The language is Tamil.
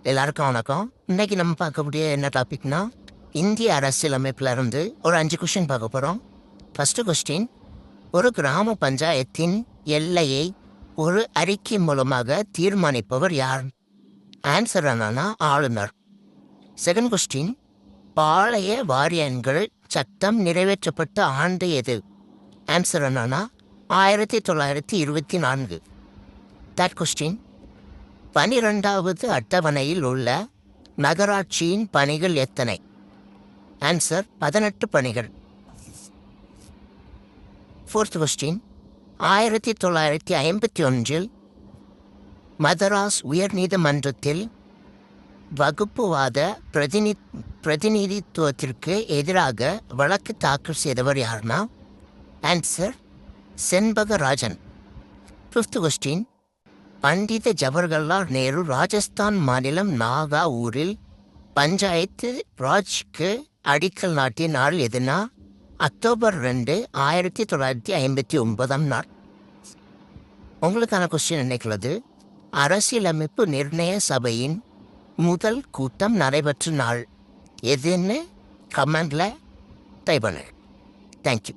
எல்லாருக்கும் வணக்கம். இன்னைக்கு நம்ம பார்க்கக்கூடிய என்ன டாபிக்னா, இந்திய அரசியலமைப்பில் இருந்து ஒரு 5 கொஸ்டின் பார்க்க போகிறோம். ஃபஸ்ட்டு கொஸ்டின், ஒரு கிராம பஞ்சாயத்தின் எல்லையை ஒரு அறிக்கை மூலமாக தீர்மானிப்பவர் யார்? ஆன்சர் என்னன்னா ஆளுநர். செகண்ட் கொஸ்டின், பாளைய வாரியங்கள் சட்டம் நிறைவேற்றப்பட்ட ஆண்டு எது? ஆன்சர் என்னன்னா 1924. தேர்ட் கொஸ்டின், 12வது அட்டவணையில் உள்ள நகராட்சியின் பணிகள் எத்தனை? ஆன்சர் 18 பணிகள். ஃபோர்த் கொஸ்டின், 1951 மதராஸ் உயர்நீதிமன்றத்தில் வகுப்புவாத பிரதிநிதித்துவத்திற்கு எதிராக வழக்கு தாக்கல் செய்தவர் யாருன்னா? ஆன்சர் செண்பகராஜன். ஃபிஃப்த் கொஸ்டின், பண்டித ஜவஹர்லால் நேரு ராஜஸ்தான் மாநிலம் நாகா ஊரில் பஞ்சாயத்து ராஜ்க்கு அடிக்கல் நாட்டிய நாள் எதுனா? அக்டோபர் 2, 1959 நாள். உங்களுக்கான கொஸ்டின் நினைக்கிறது, அரசியலமைப்பு நிர்ணய சபையின் முதல் கூட்டம் நடைபெற்ற நாள் எதுன்னு கமெண்டில் டைப் பண்ணு. தேங்க்யூ.